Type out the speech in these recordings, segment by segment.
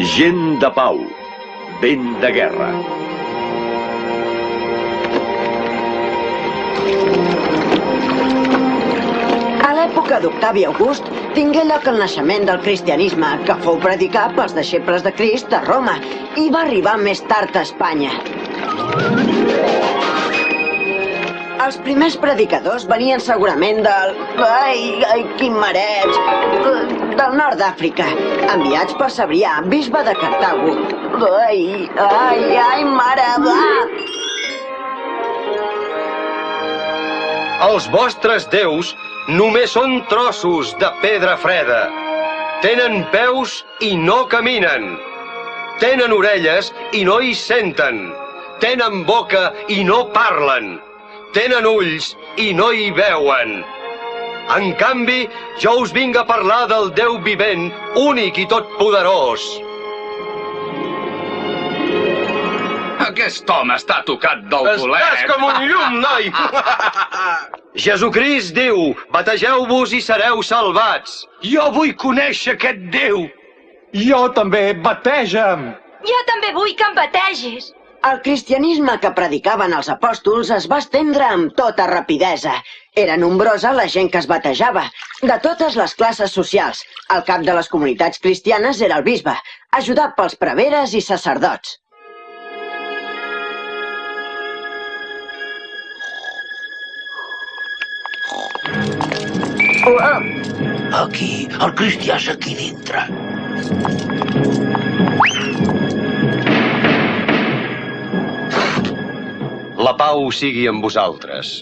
Gent de pau, vent de guerra. A l'època d'Octavi August tingué lloc el naixement del cristianisme, que fou predicat pels deixebles de Crist a Roma i va arribar més tard a Espanya. Els primers predicadors venien segurament del... Ai, quin mareig! Del nord d'Àfrica, enviats per Cebrià, bisbe de Cartago. Ai, mare... Els vostres déus només són trossos de pedra freda. Tenen peus i no caminen. Tenen orelles i no hi senten. Tenen boca i no parlen. Tenen ulls i no hi veuen. En canvi, jo us vinc a parlar del Déu vivent, únic i totpoderós. Aquest home està tocat del bolet. Estàs com un llum, noi! Jesucrist diu, bategeu-vos i sereu salvats. Jo vull conèixer aquest Déu. Jo també, bateja'm. Jo també vull que em bategis. El cristianisme que predicaven els apòstols es va estendre amb tota rapidesa. Era nombrosa la gent que es batejava, de totes les classes socials. El cap de les comunitats cristianes era el bisbe, ajudat pels preveres i sacerdots. Aquí, el cristià és aquí dintre. La pau sigui amb vosaltres.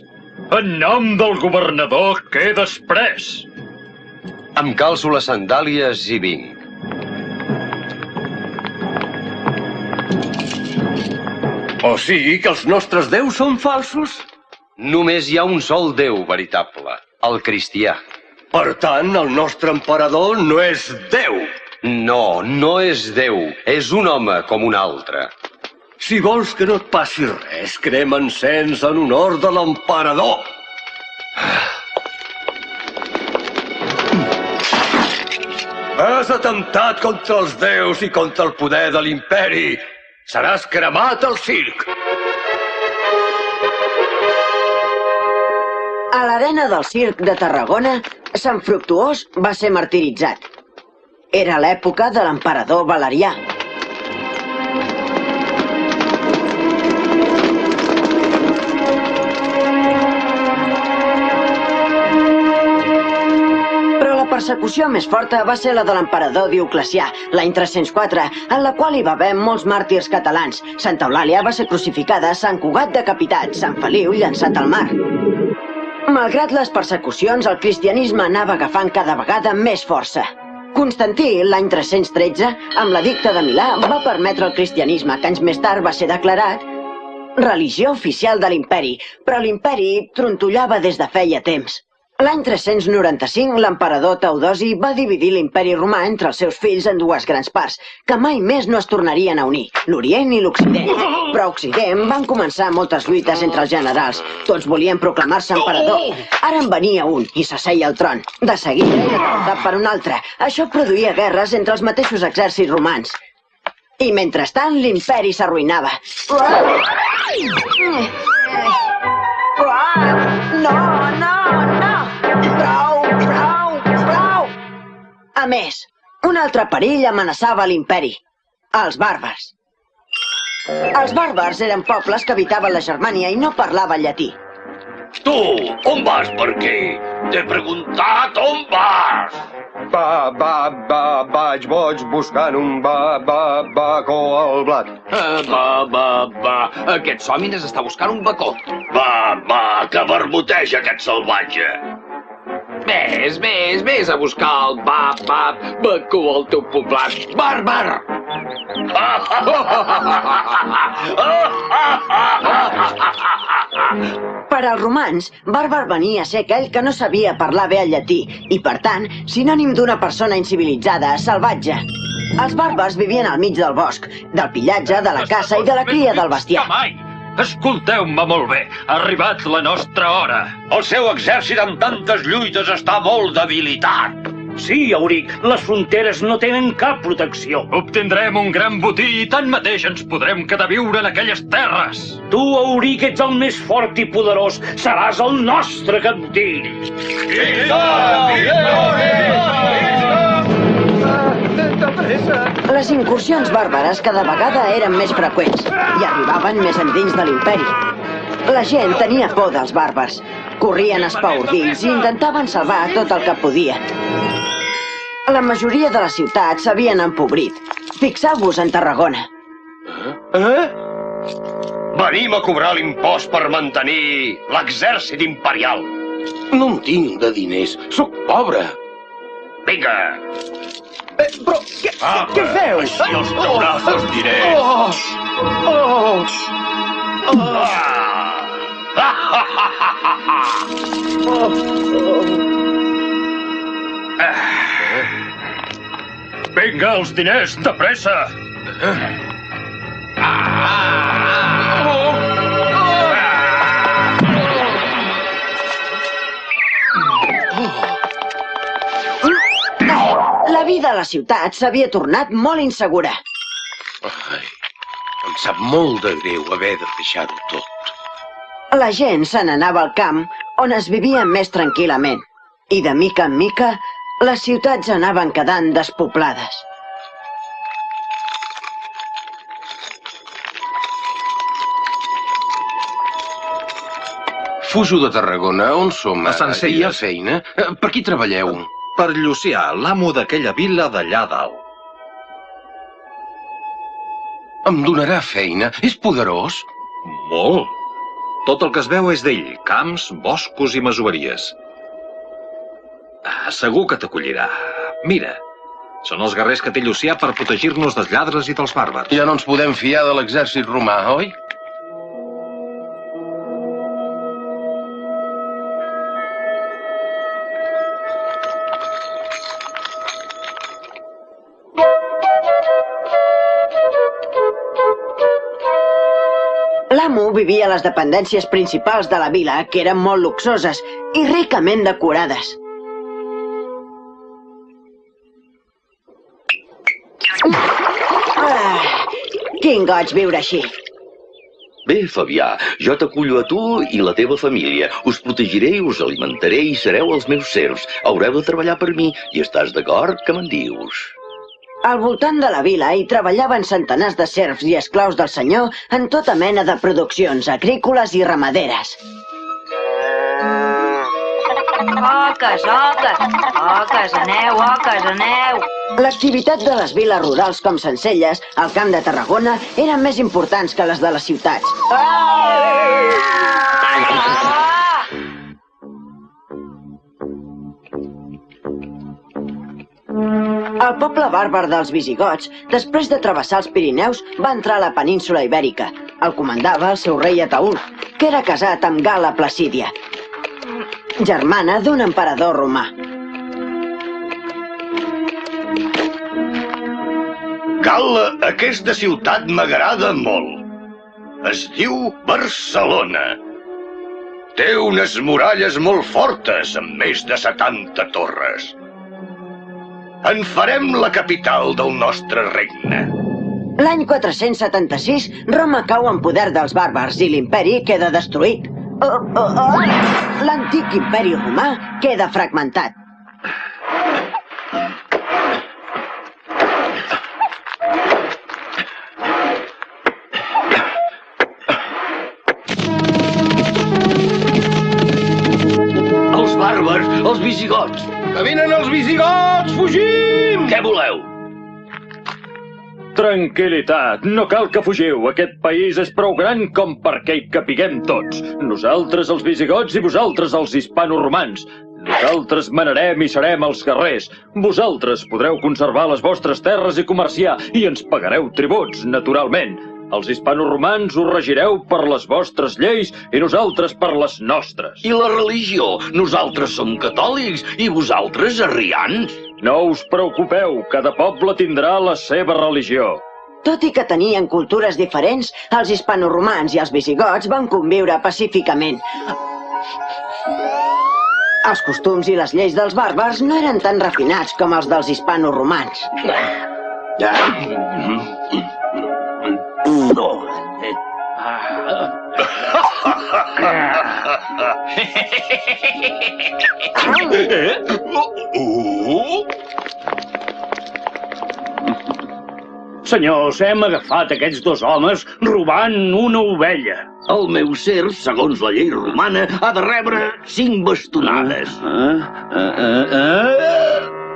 En nom del governador quedes pres. Em calço les sandàlies i vinc. O sigui que els nostres déus són falsos? Només hi ha un sol Déu veritable, el cristià. Per tant, el nostre emperador no és Déu. No, no és Déu, és un home com un altre. Si vols que no et passi res, crema encens en honor de l'emperador. Has atemptat contra els déus i contra el poder de l'imperi. Seràs cremat al circ. A l'arena del circ de Tarragona, Sant Fructuós va ser martiritzat. Era l'època de l'emperador Valerià. La persecució més forta va ser la de l'emperador Dioclecià, l'any 304, en la qual hi va haver molts màrtirs catalans. Santa Eulàlia va ser crucificada, Sant Cugat decapitat, Sant Feliu llançat al mar. Malgrat les persecucions, el cristianisme anava agafant cada vegada més força. Constantí, l'any 313, amb l'edicte de Milà, va permetre el cristianisme, que anys més tard va ser declarat religió oficial de l'imperi, però l'imperi trontollava des de feia temps. L'any 395, l'emperador Teodosi va dividir l'imperi romà entre els seus fills en dues grans parts, que mai més no es tornarien a unir, l'Orient i l'Occident. Però a Occident van començar moltes lluites entre els generals. Tots volien proclamar-se emperador. Ara en venia un i s'asseia al tron. De seguida era derrotat per un altre. Això produïa guerres entre els mateixos exèrcits romans. I mentrestant, l'imperi s'arruïnava. No! Prou! A més, un altre perill amenaçava l'imperi. Els bàrbars. Els bàrbars eren pobles que habitaven la Germània i no parlaven llatí. Tu, on vas per aquí? T'he preguntat on vas. Vaig boig buscant un bacó al blat. Aquest sòmines està buscant un bacó. Va, que verboteja aquest salvatge. Vés a buscar el bacó al teu poblat. Bàrbar! Per als romans, bàrbar venia a ser aquell que no sabia parlar bé el llatí i, per tant, sinònim d'una persona incivilitzada, salvatge. Els bàrbars vivien al mig del bosc, del pillatge, de la caça i de la cria del bestiar. Escolteu-me molt bé, ha arribat la nostra hora. El seu exèrcit amb tantes lluites està molt debilitat. Sí, Auric, les fronteres no tenen cap protecció. Obtindrem un gran botí i tanmateix ens podrem quedar a viure en aquelles terres. Tu, Auric, ets el més fort i poderós. Seràs el nostre cabdill. Les incursions bàrbares cada vegada eren més freqüents i arribaven més endins de l'imperi. La gent tenia por dels bàrbars. Corrien espaordits i intentaven salvar tot el que podien. La majoria de les ciutats s'havien empobrit. Fixeu-vos en Tarragona. Venim a cobrar l'impost per mantenir l'exèrcit imperial. No en tinc de diners. Sóc pobre. Vinga! Però què feu? Així els trauràs els diners. Vinga, els diners, de pressa! La vida a la ciutat s'havia tornat molt insegura. Em sap molt de greu haver de deixar-ho tot. La gent se n'anava al camp, on es vivia més tranquil·lament. I de mica en mica, les ciutats anaven quedant despoblades. Fujo de Tarragona. On som? A Sencelles. Hi ha feina? Per qui treballeu? Per Llucià, l'amo d'aquella vila d'allà dalt. Em donarà feina? És poderós? Molt. Tot el que es veu és d'ell. Camps, boscos i masoveries. Segur que t'acollirà. Mira, són els guerrers que té Llucià per protegir-nos dels lladres i dels bàrbars. Ja no ens podem fiar de l'exèrcit romà, oi? L'amo vivia a les dependències principals de la vila, que eren molt luxoses i ricament decorades. Quin goig viure així. Bé, Fabià, jo t'acullo a tu i la teva família. Us protegiré, us alimentaré i sereu els meus serfs. Haureu de treballar per mi i estàs d'acord? Què me'n dius? Al voltant de la vila hi treballaven centenars de serfs i esclaus del senyor en tota mena de produccions agrícoles i ramaderes. Oques, oques, oques, aneu. L'activitat de les viles rurals com Sencelles, al Camp de Tarragona, eren més importants que les de les ciutats. El poble bàrbar dels visigots, després de travessar els Pirineus, va entrar a la península Ibèrica. El comandava el seu rei Ataúl, que era casat amb Gala Placídia, germana d'un emperador romà. Gala, aquesta ciutat m'agrada molt. Es diu Barcelona. Té unes muralles molt fortes, amb més de 70 torres. En farem la capital del nostre regne. L'any 476, Roma cau en poder dels bàrbars i l'imperi queda destruït. L'antic imperi romà queda fragmentat. Els bàrbars, els visigots. Que vinen els visigots! Fugim! Què voleu? Tranquilitat, no cal que fugiu. Aquest país és prou gran com perquè hi capiguem tots. Nosaltres els visigots i vosaltres els hispanoromans. Nosaltres manarem i serem els guerrers. Vosaltres podreu conservar les vostres terres i comerciar, i ens pagareu tributs, naturalment. Els hispanoromans us regireu per les vostres lleis i nosaltres per les nostres. I la religió? Nosaltres som catòlics i vosaltres arrians. No us preocupeu, cada poble tindrà la seva religió. Tot i que tenien cultures diferents, els hispanoromans i els visigots van conviure pacíficament. Els costums i les lleis dels bàrbars no eren tan refinats com els dels hispanoromans. Senyors, hem agafat aquests dos homes robant una ovella. El meu serf, segons la llei romana, ha de rebre 5 bastonades.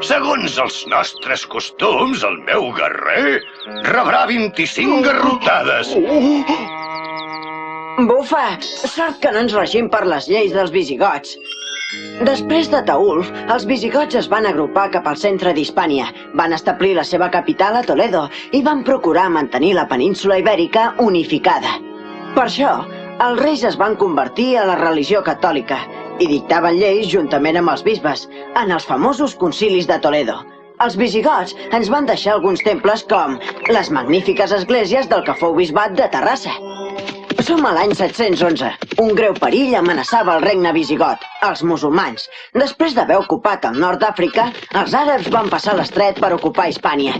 Segons els nostres costums, el meu guerrer rebrà 25 garrotades. Bufa! Sort que no ens regim per les lleis dels visigots. Després de Taulf, els visigots es van agrupar cap al centre d'Hispània, van establir la seva capital a Toledo i van procurar mantenir la península ibèrica unificada. Per això, els reis es van convertir a la religió catòlica i dictaven lleis juntament amb els bisbes, en els famosos concilis de Toledo. Els visigots ens van deixar alguns temples com les magnífiques esglésies del que fou bisbat de Terrassa. Som a l'any 711. Un greu perill amenaçava el regne visigot, els musulmans. Després d'haver ocupat el nord d'Àfrica, els àrabs van passar l'estret per ocupar Hispània.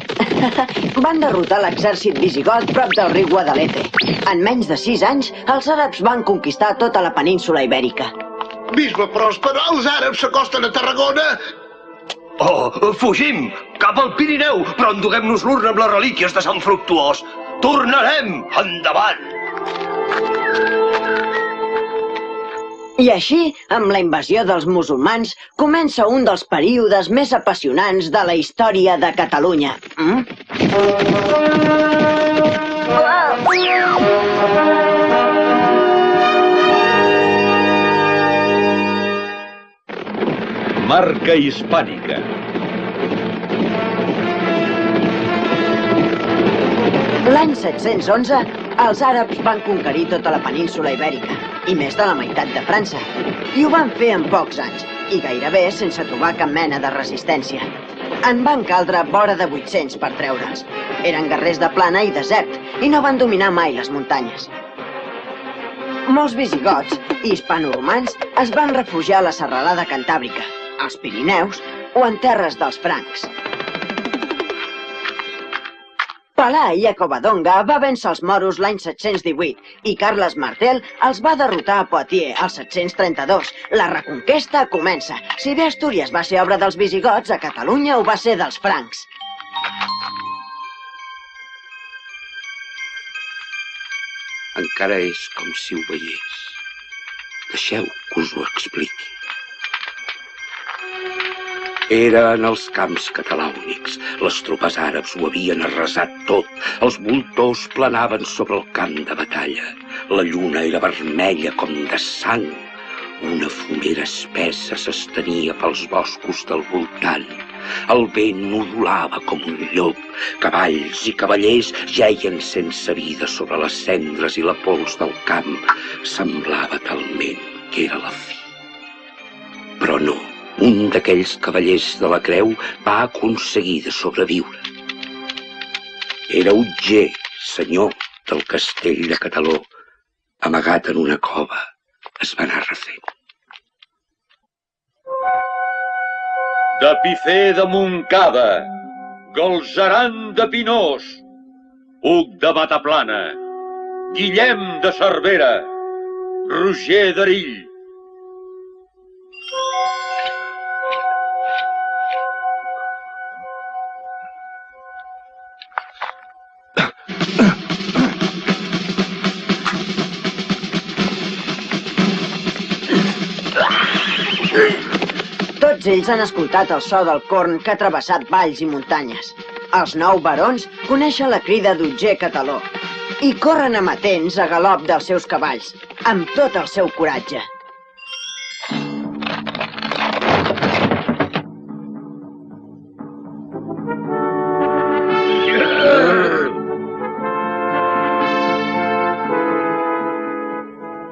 Van derrotar l'exèrcit visigot prop del riu Guadalete. En menys de 6 anys, els àrabs van conquistar tota la península ibèrica. Bisbe Pròsper, els àrabs s'acosten a Tarragona. Oh, fugim! Cap al Pirineu, però enduguem-nos l'urna amb les relíquies de Sant Fructuós. Tornarem! Endavant! I així, amb la invasió dels musulmans, comença un dels períodes més apassionants de la història de Catalunya. Marca hispànica. L'any 711, els àrabs van conquerir tota la península ibèrica i més de la meitat de França. I ho van fer en pocs anys, i gairebé sense trobar cap mena de resistència. En van caldre vora de 800 per treure'ls. Eren guerrers de plana i desert, i no van dominar mai les muntanyes. Molts visigots i hispanoromans es van refugiar a la serralada cantàbrica, als Pirineus o en terres dels francs. Palà i Covadonga va vèncer els moros l'any 718 i Carles Martel els va derrotar a Poitiers al 732. La reconquesta comença. Si bé Astúries va ser obra dels visigots, a Catalunya ho va ser dels francs. Encara és com si ho veiés. Deixeu que us ho expliqui. Era en els camps catalàunics. Les tropes àrabs ho havien arrasat tot. Els voltors planaven sobre el camp de batalla. La lluna era vermella com de sang. Una fumera espessa s'estenia pels boscos del voltant. El vent udolava com un llop. Cavalls i cavallers jeien sense vida sobre les cendres i la pols del camp. Semblava talment que era la fi. Però no. Un d'aquells cavallers de la creu va aconseguir de sobreviure. Era Utger, senyor del castell de Cataló. Amagat en una cova, es va anar refent. De Pifer de Montcada, Galzeran de Pinós, Hug de Mataplana, Guillem de Cervera, Roger d'Erill. Tots ells han escoltat el so del corn que ha travessat valls i muntanyes. Els 9 barons coneixen la crida d'Utger Cataló i corren amatents a galop dels seus cavalls, amb tot el seu coratge.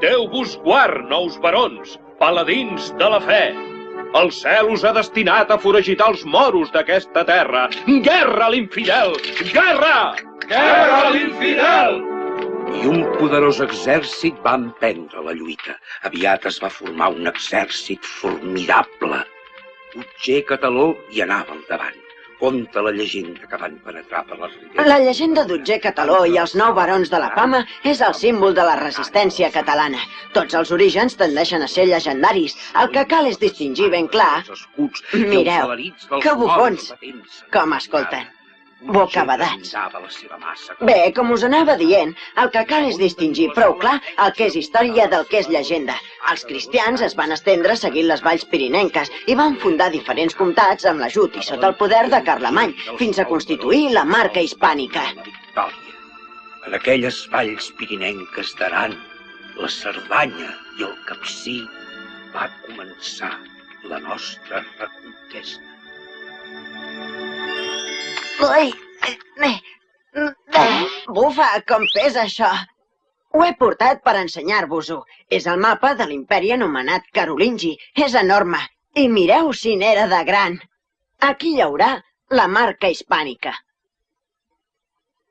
Déu-vos guard, nous barons, paladins de la fe. El cel us ha destinat a foragitar els moros d'aquesta terra. Guerra a l'infidel! Guerra! Guerra a l'infidel! I un poderós exèrcit va emprendre la lluita. Aviat es va formar un exèrcit formidable. Utger Cataló hi anava al davant. Conta la llegenda que van penetrar per les ribes. La llegenda d'Utger Cataló i els 9 barons de la fama és el símbol de la resistència catalana. Tots els orígens tendeixen a ser llegendaris. El que cal és distingir ben clar... Mireu, que bufons! Com escolten. Bocabadats. Bé, com us anava dient, el que cal és distingir prou clar el que és història del que és llegenda. Els cristians es van estendre seguint les valls pirinenques i van fundar diferents comtats amb l'ajut i sota el poder de Carlemany, fins a constituir la marca hispànica. En aquelles valls pirinenques d'Aran, la Cerdanya i el Capcir va començar la nostra reconquesta. Ui, bufa, com pesa això? Ho he portat per ensenyar-vos-ho. És el mapa de l'imperi anomenat Carolingi. És enorme. I mireu si n'era de gran. Aquí hi haurà la marca hispànica.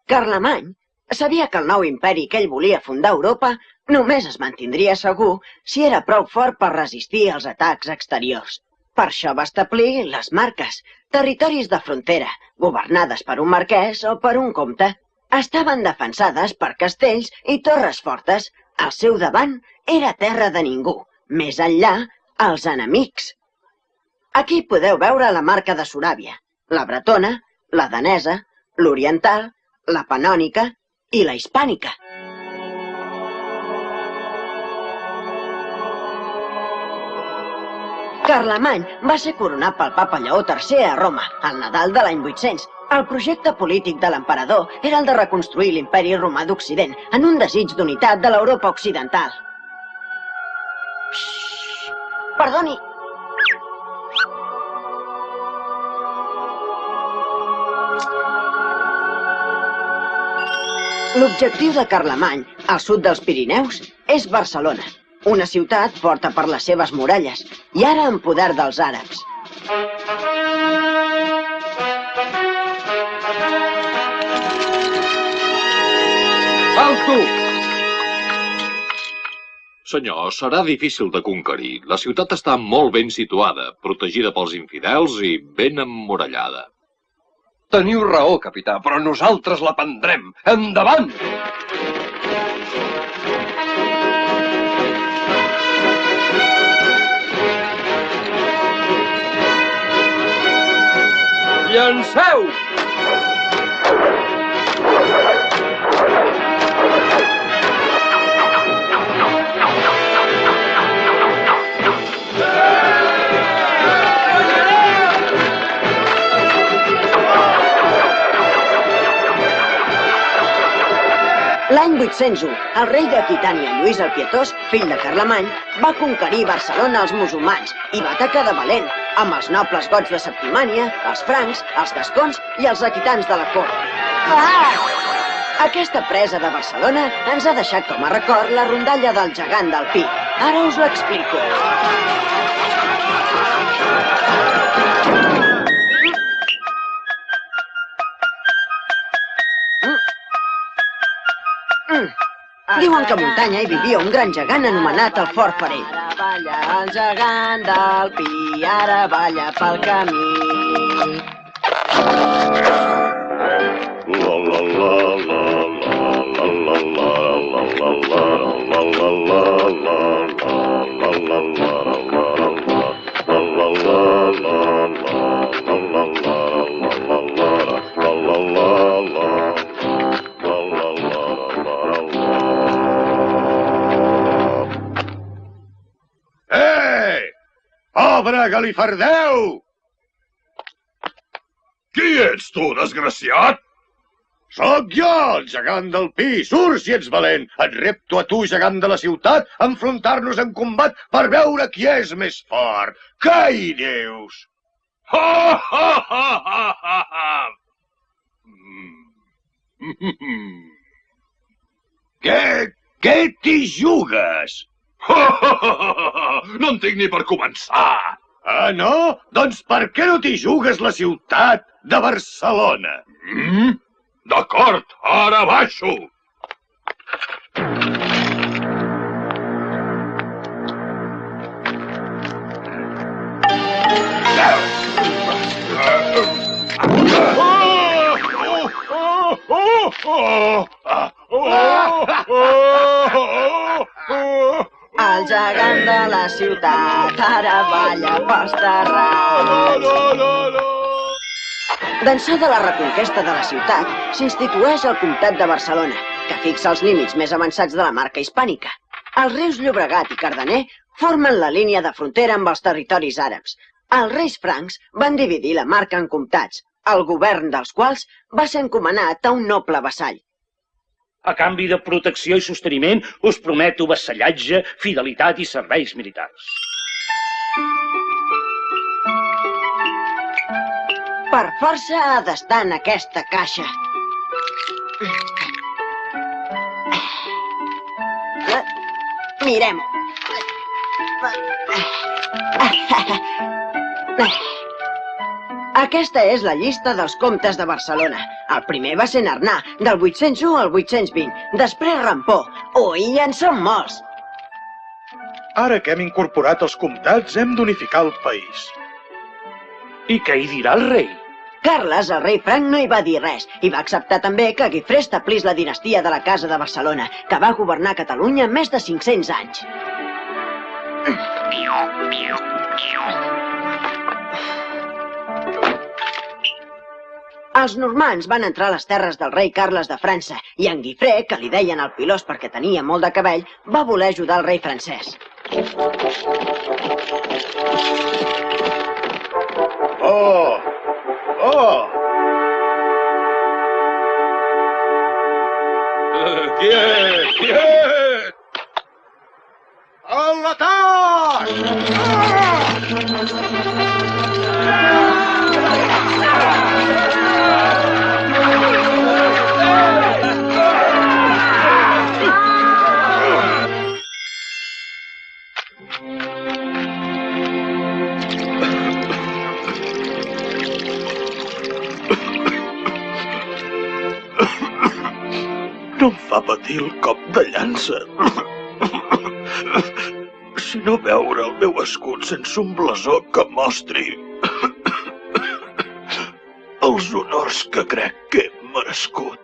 Carlemany sabia que el nou imperi que ell volia fundar a Europa només es mantindria segur si era prou fort per resistir als atacs exteriors. Per això va establir les marques, territoris de frontera, governades per un marquès o per un comte. Estaven defensades per castells i torres fortes. Al seu davant era terra de ningú. Més enllà, els enemics. Aquí podeu veure la marca de Soràbia, la bretona, la danesa, l'oriental, la panònica i la hispànica. Carlemany va ser coronat pel papa Lleó III a Roma, al Nadal de l'any 800. El projecte polític de l'emperador era el de reconstruir l'imperi romà d'Occident en un desig d'unitat de l'Europa occidental. Perdoni. L'objectiu de Carlemany, al sud dels Pirineus, és Barcelona. Una ciutat forta per les seves muralles, i ara en poder dels àrabs. Alto! Senyor, serà difícil de conquerir. La ciutat està molt ben situada, protegida pels infidels i ben emmurallada. Teniu raó, capità, però nosaltres la prendrem. Endavant! Llanceu! L'any 801, el rei d'Aquitània, Lluís el Pietós, fill de Carlemany, va conquerir Barcelona als musulmans i va atacar de valent, amb els nobles gots de Septimània, els francs, els gascons i els aquitans de la cort. Aquesta presa de Barcelona ens ha deixat com a record la rondalla del gegant del Pi. Ara us ho explico. Diuen que a muntanya hi vivia un gran gegant anomenat el Fort Farell. Ara balla el gegant del Pi, ara balla pel camí. Pobre galifardeu! Qui ets tu, desgraciat? Sóc jo, el gegant del Pi. Surt si ets valent. Et repto a tu, gegant de la ciutat, a enfrontar-nos en combat per veure qui és més fort. Què hi dius? Ha, ha, ha, ha, ha, ha! Què t'hi jugues? No en tinc ni per començar. Ah, no? Doncs per què no t'hi jugues la ciutat de Barcelona? D'acord, ara baixo. El gegant de la ciutat ara balla pels terrats. D'ençà de la reconquesta de la ciutat, s'institueix el Comtat de Barcelona, que fixa els límits més avançats de la marca hispànica. Els rius Llobregat i Cardener formen la línia de frontera amb els territoris àrabs. Els reis francs van dividir la marca en comtats, el govern dels quals va ser encomanat a un noble vassall. A canvi de protecció i sosteniment, us prometo vassallatge, fidelitat i serveis militars. Per força ha d'estar en aquesta caixa. Mirem-ho. Aquesta és la llista dels comtes de Barcelona. El primer va ser Narnà, del 801 al 820. Després Rampó. Ui, en són molts. Ara que hem incorporat els comtats, hem d'unificar el país. I què hi dirà el rei? Carles, el rei franc, no hi va dir res i va acceptar també que Guifré establís la dinastia de la Casa de Barcelona, que va governar Catalunya més de 500 anys. Els normands van entrar a les terres del rei Carles de França i en Guifré, que li deien el Pilós perquè tenia molt de cabell, va voler ajudar el rei francès. Oh! Oh! Quiet! Quiet! A l'atac! No em fa patir el cop de llança, sinó veure el meu escut sense un blasó que mostri els honors que crec que he merescut.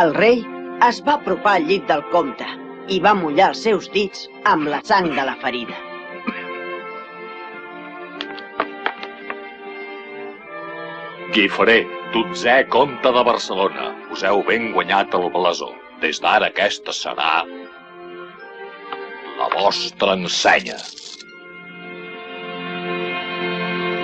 El rei es va apropar al llit del comte i va mullar els seus dits amb la sang de la ferida. Guifré, 12è comte de Barcelona. Us heu ben guanyat el blasó. Des d'ara aquesta serà la vostra ensenya.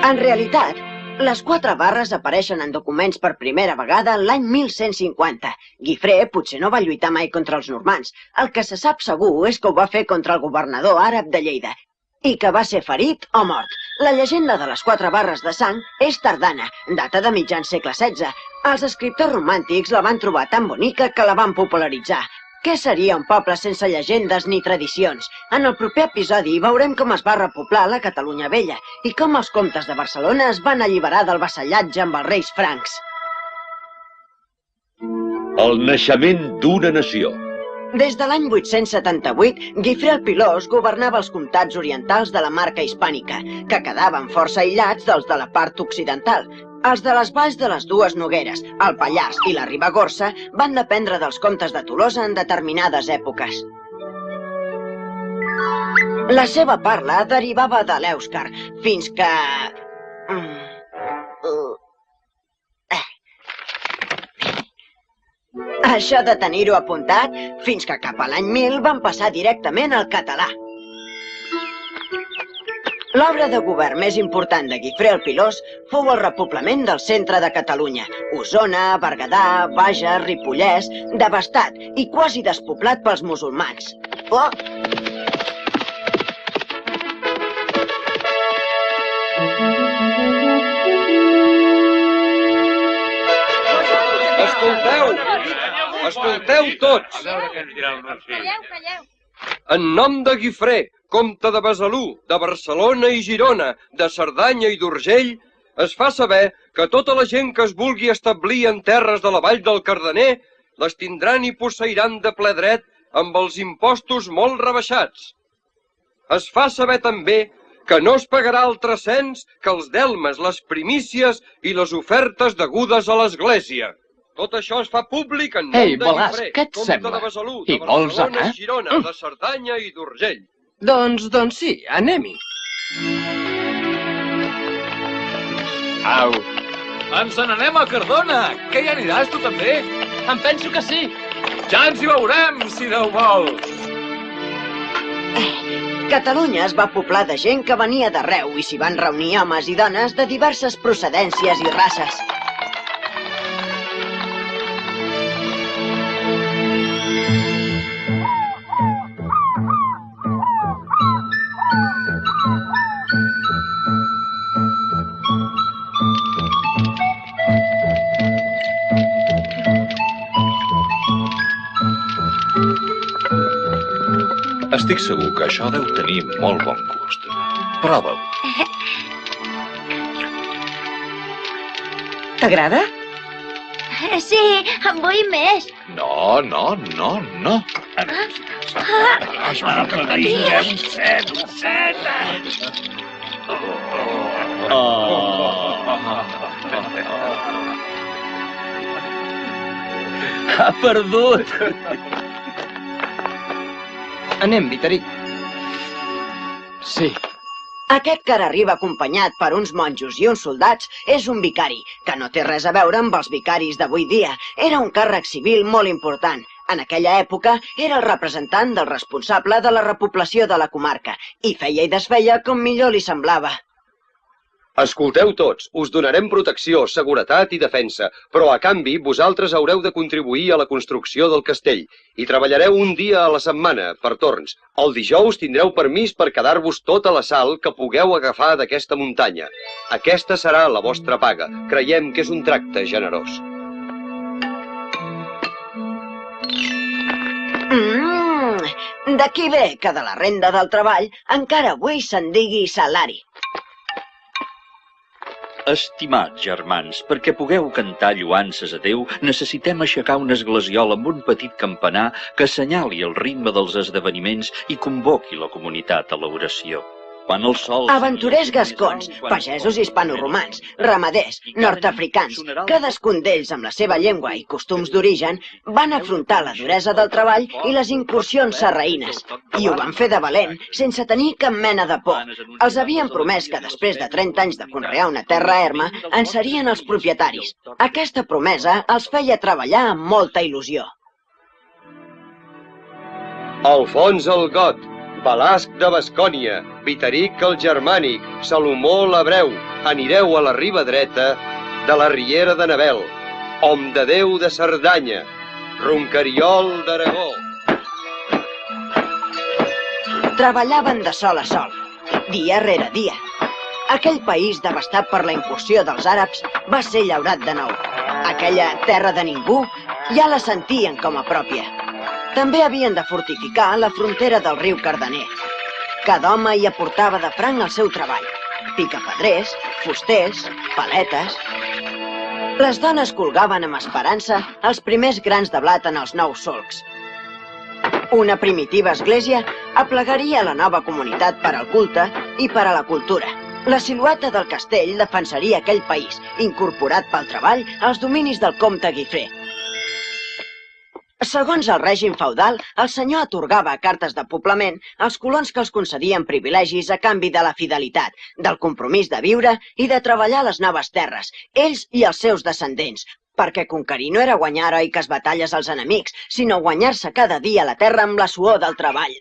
En realitat, les 4 barres apareixen en documents per primera vegada l'any 1150. Guifré potser no va lluitar mai contra els normands. El que se sap segur és que ho va fer contra el governador àrab de Lleida i que va ser ferit o mort. La llegenda de les 4 barres de sang és tardana, data de mitjan segle XVI. Els escriptors romàntics la van trobar tan bonica que la van popularitzar. Què seria un poble sense llegendes ni tradicions? En el proper episodi veurem com es va repoblar la Catalunya Vella i com els comtes de Barcelona es van alliberar del vassallatge amb els reis francs. El naixement d'una nació. Des de l'any 878, Guifré el Pilós governava els comtats orientals de la marca hispànica, que quedaven força aïllats dels de la part occidental. Els de les valls de les dues Nogueres, el Pallars i la Ribagorça, van dependre dels comtes de Tolosa en determinades èpoques. La seva parla derivava de l'èuscar, fins que... Això de tenir-ho apuntat, fins que cap a l'any 1000 van passar directament al català. L'obra de govern més important de Guifré el Pilós fou el repoblament del centre de Catalunya, Osona, Berguedà, Bages, Ripollès, devastat i quasi despoblat pels musulmans. Oh! Escolteu! Escolteu tots! En nom de Guifré, comte de Besalú, de Barcelona i Girona, de Cerdanya i d'Urgell, es fa saber que tota la gent que es vulgui establir en terres de la vall del Cardener les tindran i posseiran de ple dret amb els impostos molt rebaixats. Es fa saber també que no es pagarà altre cens que els delmes, les primícies i les ofertes degudes a l'Església. Tot això es fa públic en nom Ei, de Balàs, Guifré, què et comte sembla? de Besalú, Hi de vols Barcelona, anar? Girona, de Cerdanya i d'Urgell. Doncs sí, anem-hi. Au. Ens n'anem a Cardona. Que hi aniràs, tu també? Em penso que sí. Ja ens hi veurem, si Déu vol. Catalunya es va poblar de gent que venia d'arreu i s'hi van reunir homes i dones de diverses procedències i races. Estic segur que això deu tenir molt bon gust. Prova-ho. T'agrada? Sí, en vull més. No, no, no, no. Ha perdut. Anem, Vitaric. Sí. Aquest que ara arriba acompanyat per uns monjos i uns soldats és un vicari, que no té res a veure amb els vicaris d'avui dia. Era un càrrec civil molt important. En aquella època era el representant del responsable de la repoblació de la comarca i feia i desfeia com millor li semblava. Escolteu tots, us donarem protecció, seguretat i defensa, però a canvi vosaltres haureu de contribuir a la construcció del castell i treballareu un dia a la setmana, per torns. El dijous tindreu permís per quedar-vos tota la sal que pugueu agafar d'aquesta muntanya. Aquesta serà la vostra paga. Creiem que és un tracte generós. D'aquí ve que de la renda del treball encara avui se'n digui salari. Estimats germans, perquè pugueu cantar lloances a Déu, necessitem aixecar una esglesiola amb un petit campanar que assenyali el ritme dels esdeveniments i convoqui la comunitat a l'oració. Quan el sol... Aventurers gascons, pagesos hispanoromans, ramaders, nord-africans, cadascun d'ells amb la seva llengua i costums d'origen, van afrontar la duresa del treball i les incursions sarraïnes. I ho van fer de valent, sense tenir cap mena de por. Els havien promès que després de 30 anys de conrear una terra erma, en serien els propietaris. Aquesta promesa els feia treballar amb molta il·lusió. Alfons el Got, Balasc de Bascònia, Vitaric el Germànic, Salomó l'Hebreu, anireu a la riba dreta de la Riera de Navel, Hom de Déu de Cerdanya, Roncariol d'Aragó. Treballaven de sol a sol, dia rere dia. Aquell país devastat per la incursió dels àrabs va ser llaurat de nou. Aquella terra de ningú ja la sentien com a pròpia. També havien de fortificar la frontera del riu Cardener. Cada home hi aportava de franc el seu treball. Picapedrers, fusters, paletes... Les dones colgaven amb esperança els primers grans de blat en els nous solcs. Una primitiva església aplegaria la nova comunitat per al culte i per a la cultura. La silueta del castell defensaria aquell país, incorporat pel treball als dominis del comte Guifré. Segons el règim feudal, el senyor atorgava cartes de poblament als colons que els concedien privilegis a canvi de la fidelitat, del compromís de viure i de treballar les noves terres, ells i els seus descendents, perquè conquerir no era guanyar heroiques batalles als enemics, sinó guanyar-se cada dia la terra amb la suor del treball.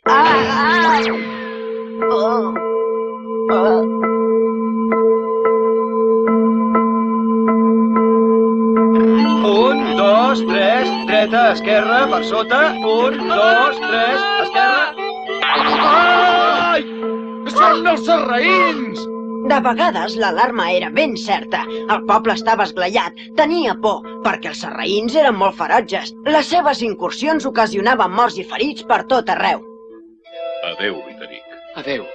Un, dos, tres, dreta, esquerra, per sota. Un, dos, tres, esquerra. Ai! Són els sarraïns! De vegades l'alarma era ben certa. El poble estava esglaiat, tenia por, perquè els sarraïns eren molt ferotges. Les seves incursions ocasionaven morts i ferits per tot arreu. Adéu, Vitaric. Adéu.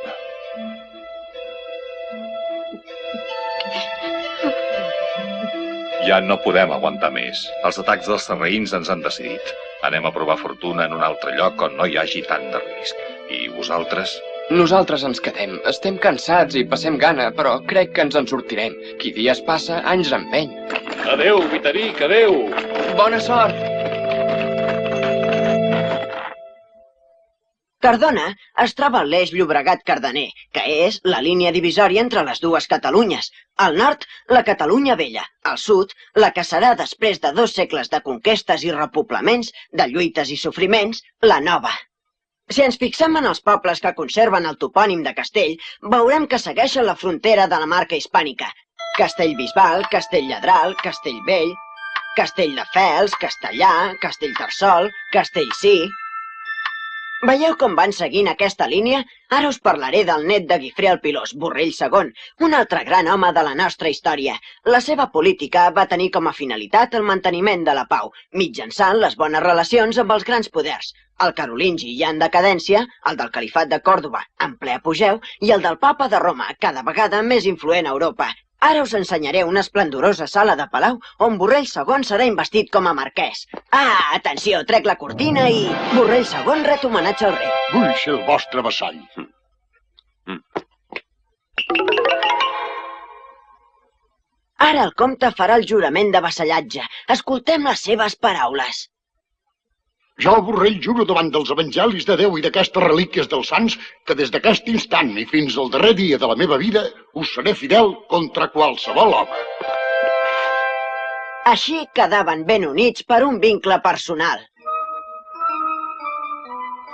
Ja no podem aguantar més. Els atacs dels sarraïns ens han decidit. Anem a provar fortuna en un altre lloc on no hi hagi tant de risc. I vosaltres? Nosaltres ens quedem. Estem cansats i passem gana, però crec que ens en sortirem. Qui dies passa, anys empeny. Adéu, Vitaric, adéu! Bona sort! Cardona es troba a l'eix Llobregat-Cardener, que és la línia divisòria entre les dues Catalunyes. Al nord, la Catalunya vella. Al sud, la que serà, després de 2 segles de conquestes i repoblaments, de lluites i sofriments, la nova. Si ens fixem en els pobles que conserven el topònim de Castell, veurem que segueixen la frontera de la marca hispànica. Castellbisbal, Castelllledral, Castellvell, Castelldefels, Castellà, Castellterçol, Castellcí... Veieu com van seguint aquesta línia? Ara us parlaré del net de Guifré el Pilós, Borrell II, un altre gran home de la nostra història. La seva política va tenir com a finalitat el manteniment de la pau, mitjançant les bones relacions amb els grans poders. El carolingi ja en decadència, el del califat de Còrdova, en ple apogeu, i el del papa de Roma, cada vegada més influent a Europa. Ara us ensenyaré una esplendorosa sala de palau on Borrell II serà investit com a marquès. Ah, atenció, trec la cortina i... Borrell II ret homenatge al rei. Vull ser el vostre vassall. Ara el comte farà el jurament de vassallatge. Escoltem les seves paraules. Jo, Borrell, juro davant dels evangelis de Déu i d'aquestes relíquies dels sants que des d'aquest instant i fins al darrer dia de la meva vida us seré fidel contra qualsevol home. Així quedaven ben units per un vincle personal.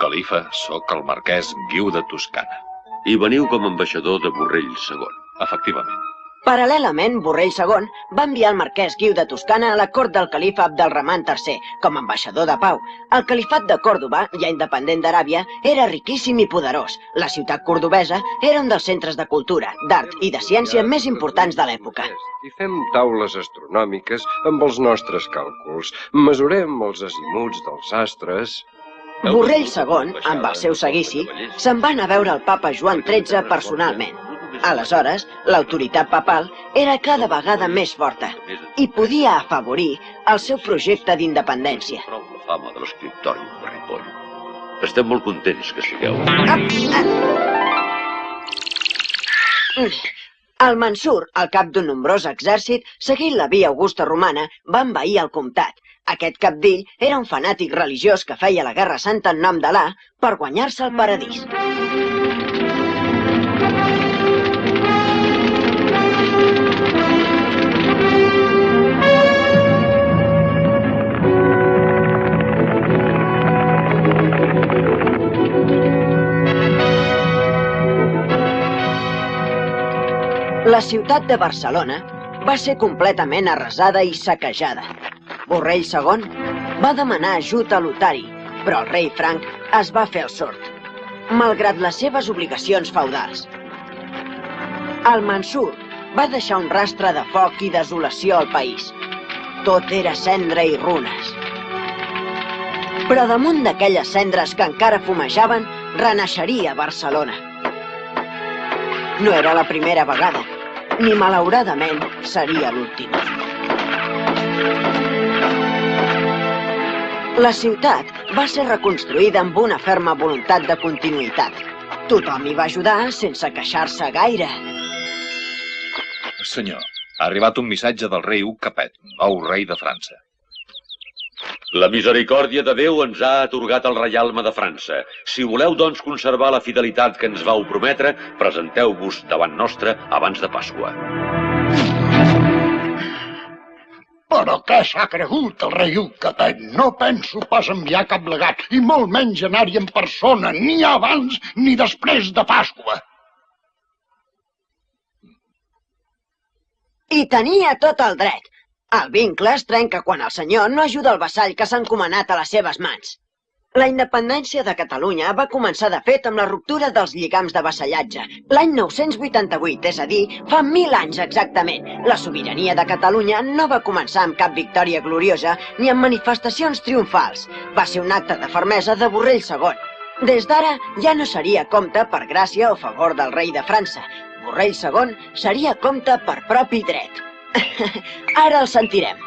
Califa, sóc el marquès Guiu de Toscana. I veniu com a ambaixador de Borrell II. Efectivament. Paral·lelament, Borrell II va enviar el marquès Guiu de Toscana a la cort del califa Abdelrahman III com a ambaixador de pau. El califat de Còrdova, ja independent d'Aràbia, era riquíssim i poderós. La ciutat cordobesa era un dels centres de cultura, d'art i de ciència més importants de l'època. I fem taules astronòmiques amb els nostres càlculs. Mesurem els azimuts dels astres... Borrell II, amb el seu seguici, se'n va anar a veure el papa Joan XIII personalment. Aleshores, l'autoritat papal era cada vegada més forta i podia afavorir el seu projecte d'independència. Prou la fama de l'escriptori, Ripoll. Estem molt contents que sigueu. El Mansur, al cap d'un nombrós exèrcit, seguint la via augusta romana, va envair el comtat. Aquest cabdill era un fanàtic religiós que feia la guerra santa en nom d'Alà per guanyar-se el paradís. La ciutat de Barcelona va ser completament arrasada i saquejada. Borrell II va demanar ajut a Lotari, però el rei Franc es va fer el sord, malgrat les seves obligacions feudals. El Mansur va deixar un rastre de foc i desolació al país. Tot era cendra i runes. Però damunt d'aquelles cendres que encara fumejaven, renaixeria Barcelona. No era la primera vegada, ni malauradament seria l'última. La ciutat va ser reconstruïda amb una ferma voluntat de continuïtat. Tothom hi va ajudar sense queixar-se gaire. Senyor, ha arribat un missatge del rei Hug Capet, nou rei de França. La misericòrdia de Déu ens ha atorgat el reialme de França. Si voleu, doncs, conservar la fidelitat que ens vau prometre, presenteu-vos davant nostre abans de Pasqua. Però què s'ha cregut el rei Hug Capet? No penso pas enviar cap legat, i molt menys anar-hi en persona, ni abans ni després de Pasqua. I tenia tot el dret. El vincle es trenca quan el senyor no ajuda el vassall que s'ha encomanat a les seves mans. La independència de Catalunya va començar de fet amb la ruptura dels lligams de vassallatge. L'any 988, és a dir, fa 1000 anys exactament. La sobirania de Catalunya no va començar amb cap victòria gloriosa ni amb manifestacions triomfals. Va ser un acte de fermesa de Borrell II. Des d'ara ja no seria comte per gràcia o favor del rei de França. Borrell II seria comte per propi dret. Ara el sentirem.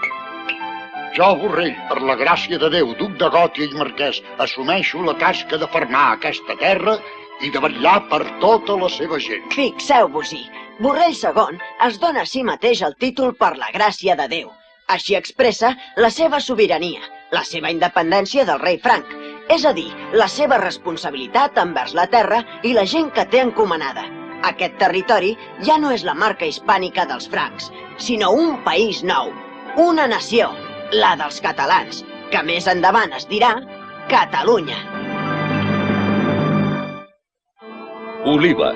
Jo, Borrell, per la gràcia de Déu, duc de Gòtia i marquès, assumeixo la tasca de fermar aquesta terra i de vetllar per tota la seva gent. Fixeu-vos-hi, Borrell II es dona a si mateix el títol per la gràcia de Déu. Així expressa la seva sobirania, la seva independència del rei Franc, és a dir, la seva responsabilitat envers la terra i la gent que té encomanada. Aquest territori ja no és la marca hispànica dels francs, sinó un país nou, una nació, la dels catalans, que més endavant es dirà Catalunya. Oliva,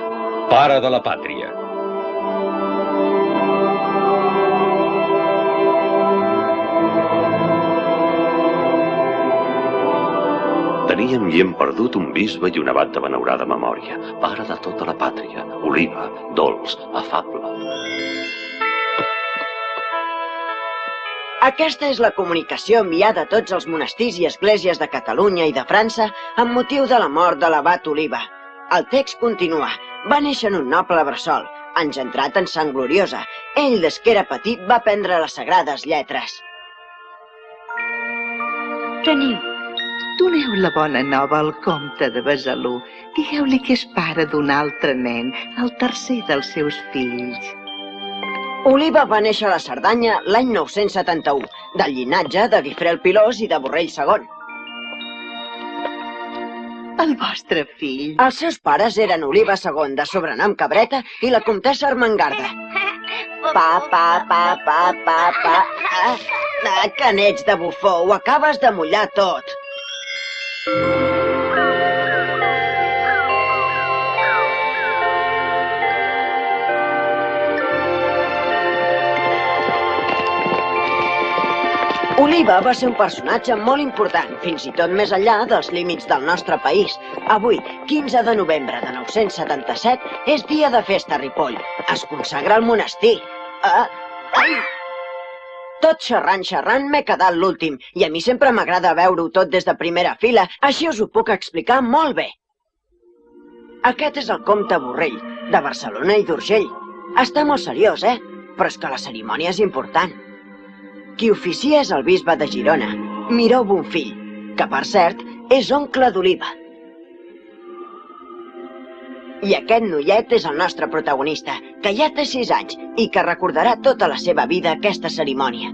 pare de la pàtria. Teníem i hem perdut un bisbe i un abat de benaurada memòria, pare de tota la pàtria, Oliva, dolç, afable. Aquesta és la comunicació enviada a tots els monestirs i esglésies de Catalunya i de França amb motiu de la mort de l'abat Oliva. El text continua. Va néixer en un noble bressol, engendrat en sang gloriosa. Ell, des que era petit, va aprendre les sagrades lletres. Doneu la bona nova al comte de Besalú. Digueu-li que és pare d'un altre nen, el tercer dels seus fills. Oliva va néixer a la Cerdanya l'any 971, del llinatge de Guifré el Pilós i de Borrell II. El vostre fill. Els seus pares eren Oliva II, de sobrenom Cabreta, i la comtessa Ermengarda. Pa. Que n'ets de bufó, ho acabes de mullar tot. Oliva va ser un personatge molt important, fins i tot més enllà dels límits del nostre país. Avui, 15 de novembre de 977, és dia de festa a Ripoll. Es consagra el monestir. Tot xerrant, m'he quedat l'últim, i a mi sempre m'agrada veure-ho tot des de primera fila, així us ho puc explicar molt bé. Aquest és el comte Borrell, de Barcelona i d'Urgell. Està molt seriós, Però és que la cerimònia és important. Qui oficia és el bisbe de Girona, Miró Bonfill, que, per cert, és oncle d'Oliva. I aquest noiet és el nostre protagonista, que ja té 6 anys i que recordarà tota la seva vida aquesta cerimònia.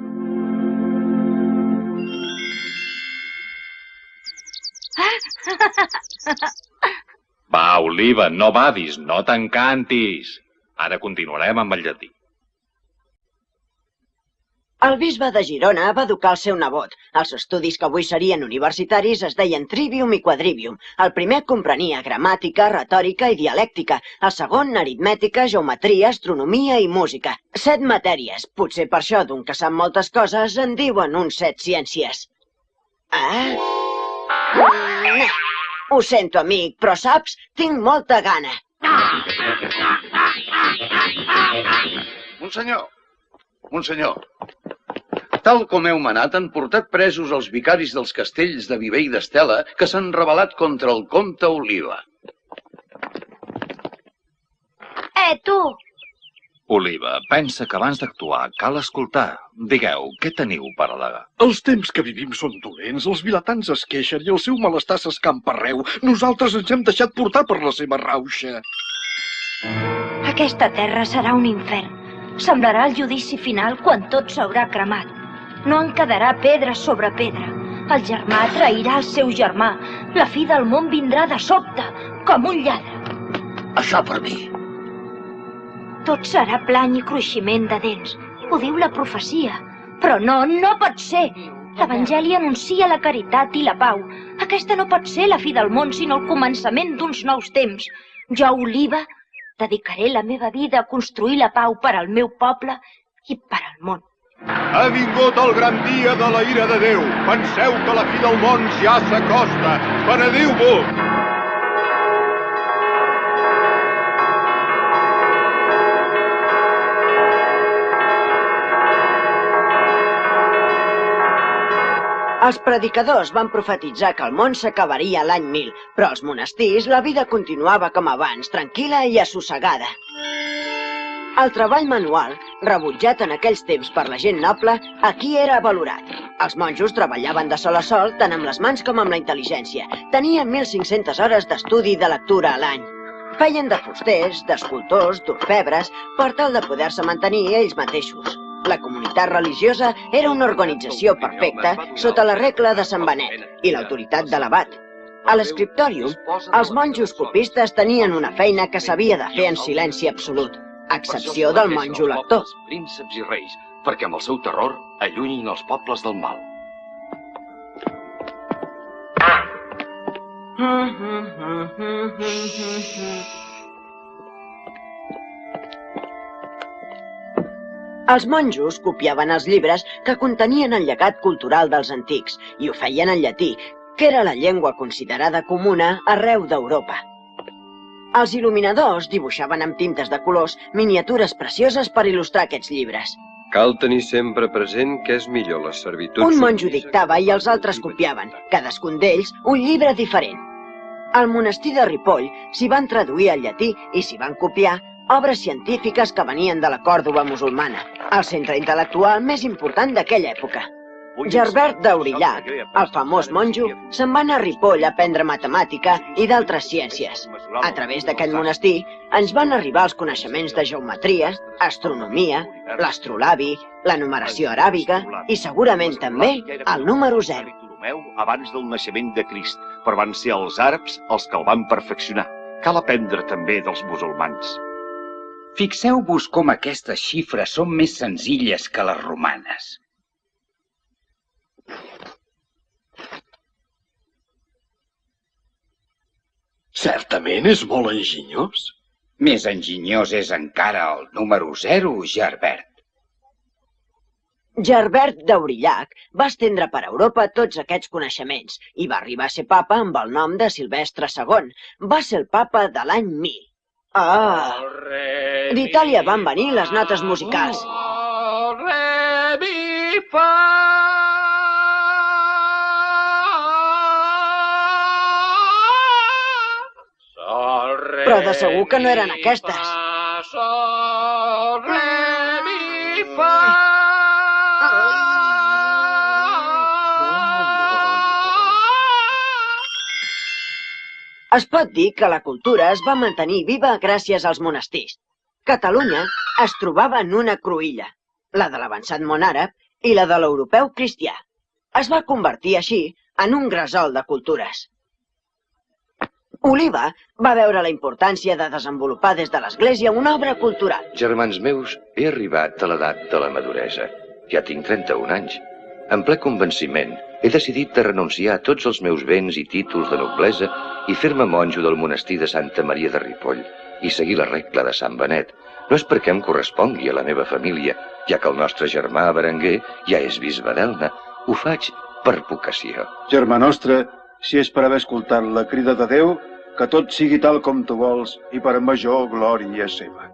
Va, Oliva, no badis, no t'encantis. Ara continuarem amb el llatí. El bisbe de Girona va educar el seu nebot. Els estudis que avui serien universitaris es deien trivium i quadrivium. El primer comprenia gramàtica, retòrica i dialèctica. El segon, aritmètica, geometria, astronomia i música. 7 matèries. Potser per això, d'un que sap moltes coses, en diuen uns 7 ciències. Ho sento, amic, però saps? Tinc molta gana. Monsenyor, tal com heu manat, han portat presos els vicaris dels castells de Viver i d'Estela que s'han rebel·lat contra el comte Oliva. Tu! Oliva, pensa que abans d'actuar cal escoltar. Digueu, què teniu per al·legar? Els temps que vivim són dolents, els vilatans es queixen i el seu malestar s'escampa arreu. Nosaltres ens hem deixat portar per la seva rauxa. Aquesta terra serà un infern. Semblarà el judici final quan tot s'haurà cremat. No en quedarà pedra sobre pedra. El germà trairà el seu germà. La fi del món vindrà de sobte, com un lladre. Això per mi. Tot serà plany i cruiximent de dents. Ho diu la profecia. Però no pot ser. L'Evangeli anuncia la caritat i la pau. Aquesta no pot ser la fi del món, sinó el començament d'uns nous temps. Jo, Oliva, dedicaré la meva vida a construir la pau per al meu poble i per al món. Ha vingut el gran dia de la ira de Déu. Penseu que la fi del món ja s'acosta. Benediu-vos! Els predicadors van profetitzar que el món s'acabaria l'any 1000, però als monestirs la vida continuava com abans, tranquil·la i assossegada. El treball manual, rebutjat en aquells temps per la gent noble, aquí era valorat. Els monjos treballaven de sol a sol, tant amb les mans com amb la intel·ligència. Tenien 1.500 hores d'estudi i de lectura a l'any. Feien de fusters, d'escultors, d'orfebres, per tal de poder-se mantenir ells mateixos. La comunitat religiosa era una organització perfecta sota la regla de Sant Benet i l'autoritat de l'abat. A l'escriptòrium, els monjos copistes tenien una feina que s'havia de fer en silenci absolut, a excepció del monjo lector. Prínceps i reis, perquè amb el seu terror allunyin els pobles del mal. Els monjos copiaven els llibres que contenien el llegat cultural dels antics i ho feien en llatí, que era la llengua considerada comuna arreu d'Europa. Els il·luminadors dibuixaven amb tintes de colors miniatures precioses per il·lustrar aquests llibres. Cal tenir sempre present que és millor la servitud... Un monjo dictava i els altres copiaven, cadascun d'ells un llibre diferent. Al monestir de Ripoll s'hi van traduir al llatí i s'hi van copiar obres científiques que venien de la Còrdova musulmana, el centre intel·lectual més important d'aquella època. Gerbert d'Aurillac, el famós monjo, se'n va anar a Ripoll a aprendre matemàtica i d'altres ciències. A través d'aquest monestir ens van arribar els coneixements de geometria, astronomia, l'astrolabi, la numeració aràbiga i segurament també el número 0. Abans del naixement de Crist, però van ser els àrabs els que el van perfeccionar. Cal aprendre també dels musulmans. Fixeu-vos com aquestes xifres són més senzilles que les romanes. Certament és molt enginyós. Més enginyós és encara el número 0, Gerbert. Gerbert d'Aurillac va estendre per Europa tots aquests coneixements i va arribar a ser papa amb el nom de Silvestre II. Va ser el papa de l'any 1000. D'Itàlia van venir les notes musicals. Però de segur que no eren aquestes. Es pot dir que la cultura es va mantenir viva gràcies als monestirs. Catalunya es trobava en una cruïlla, la de l'avançat món àrab i la de l'europeu cristià. Es va convertir així en un gresol de cultures. Oliva va veure la importància de desenvolupar des de l'Església una obra cultural. Germans meus, he arribat a l'edat de la maduresa. Ja tinc 31 anys. En ple convenciment, he decidit de renunciar a tots els meus béns i títols de noblesa i fer-me monjo del monestir de Santa Maria de Ripoll i seguir la regla de Sant Benet. No és perquè em correspongui a la meva família, ja que el nostre germà Berenguer ja és bisbe d'Elna. Ho faig per vocació. Germà nostre, si és per haver escoltat la crida de Déu, que tot sigui tal com tu vols i per major glòria seva.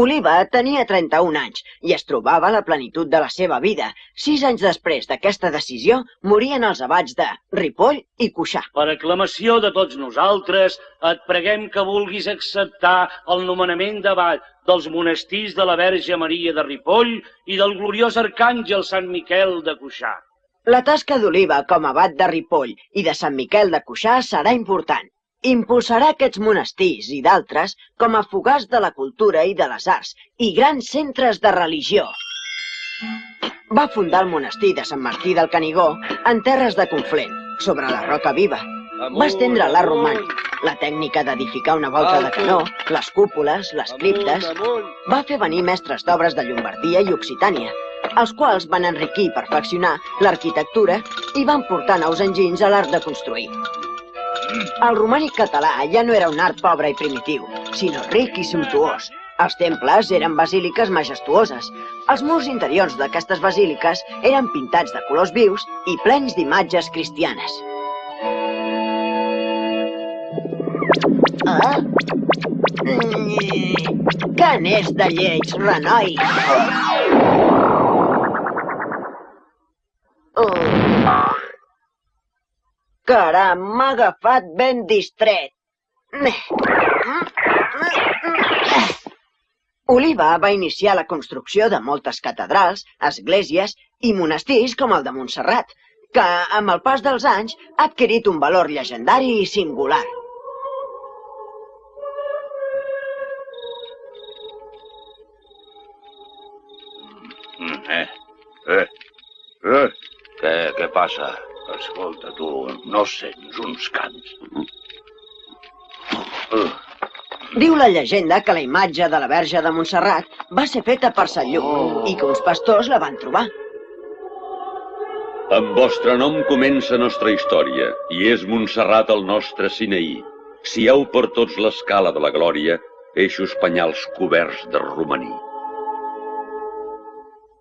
Oliva tenia 31 anys i es trobava a la plenitud de la seva vida. 6 anys després d'aquesta decisió, morien els abats de Ripoll i Cuixà. Per aclamació de tots nosaltres, et preguem que vulguis acceptar el nomenament d'abat dels monestirs de la Verge Maria de Ripoll i del gloriós arcàngel Sant Miquel de Cuixà. La tasca d'Oliva com a abat de Ripoll i de Sant Miquel de Cuixà serà important. Impulsarà aquests monestirs i d'altres com a fogars de la cultura i de les arts i grans centres de religió. Va fundar el monestir de Sant Martí del Canigó en terres de Conflent, sobre la roca viva. Va estendre l'art romànic, la tècnica d'edificar una volta de canó, les cúpules, les criptes. Va fer venir mestres d'obres de Llombardia i Occitània, els quals van enriquir i perfeccionar l'arquitectura i van portar nous enginys a l'art de construir. El romànic català ja no era un art pobre i primitiu, sinó ric i sumptuós. Els temples eren basíliques majestuoses. Els murs interiors d'aquestes basíliques eren pintats de colors vius i plens d'imatges cristianes. Que n'és de lleig, renoi! Caram, m'ha agafat ben distret. Oliva va iniciar la construcció de moltes catedrals, esglésies i monestirs com el de Montserrat, que, amb el pas dels anys, ha adquirit un valor llegendari i singular. Què passa? Escolta, tu, no sents uns cants? Diu la llegenda que la imatge de la Verge de Montserrat va ser feta per Sant Lluc i que uns pastors la van trobar. En vostre nom comença nostra història, i és Montserrat el nostre Sinaí. Sieu per tots l'escala de la glòria, eixos penyals coberts de romaní.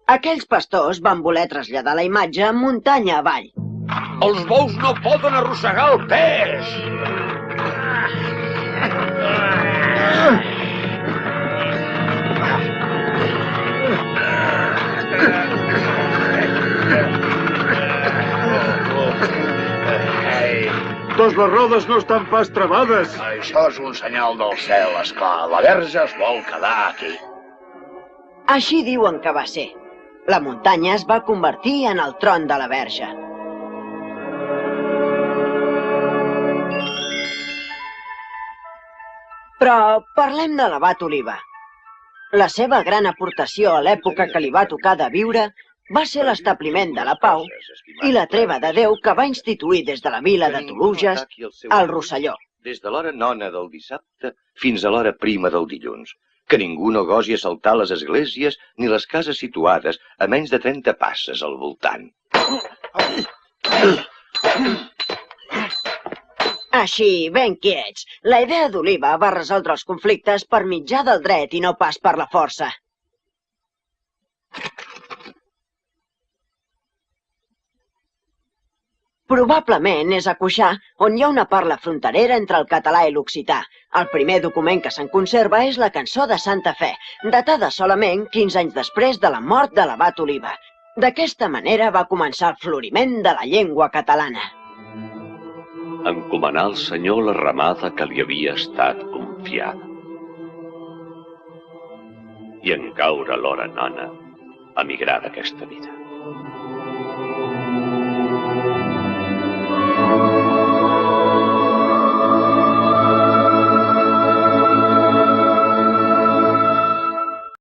Aquells pastors van voler traslladar la imatge muntanya avall. Els bous no poden arrossegar el pes! Doncs les rodes no estan pas travades. Això és un senyal del cel, esclar. La Verge es vol quedar aquí. Així diuen que va ser. La muntanya es va convertir en el tron de la Verge. Però parlem de l'abat Oliva. La seva gran aportació a l'època que li va tocar de viure va ser l'establiment de la pau i la treva de Déu que va instituir des de la vila de Toluges al Rosselló. Des de l'hora 9 del dissabte fins a l'hora prima del dilluns. Que ningú no gosi assaltar les esglésies ni les cases situades a menys de 30 passes al voltant. Així, ben quiets, la idea d'Oliva va resoldre els conflictes per mitjà del dret i no pas per la força. Probablement és a Cuixà, on hi ha una parla fronterera entre el català i l'occità. El primer document que se'n conserva és la cançó de Santa Fe, datada solament 15 anys després de la mort de l'abat Oliva. D'aquesta manera va començar el floriment de la llengua catalana. Encomanar al Senyor la ramada que li havia estat confiada. I en caure l'hora nona, emigrar d'aquesta vida.